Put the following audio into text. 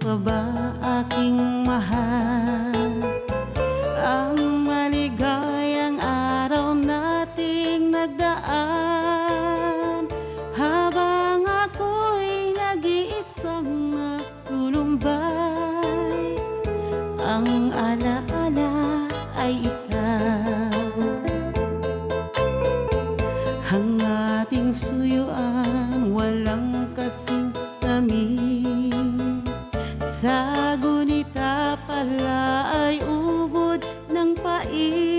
pa ba aking mahal? Ang maligayang araw nating nagdaan, habang ako'y nag-iisang natulumbay. Ang alaala ay ikaw, ang ating suyuan walang kasing tamis. Sa gunita pala ay ubod ng pait.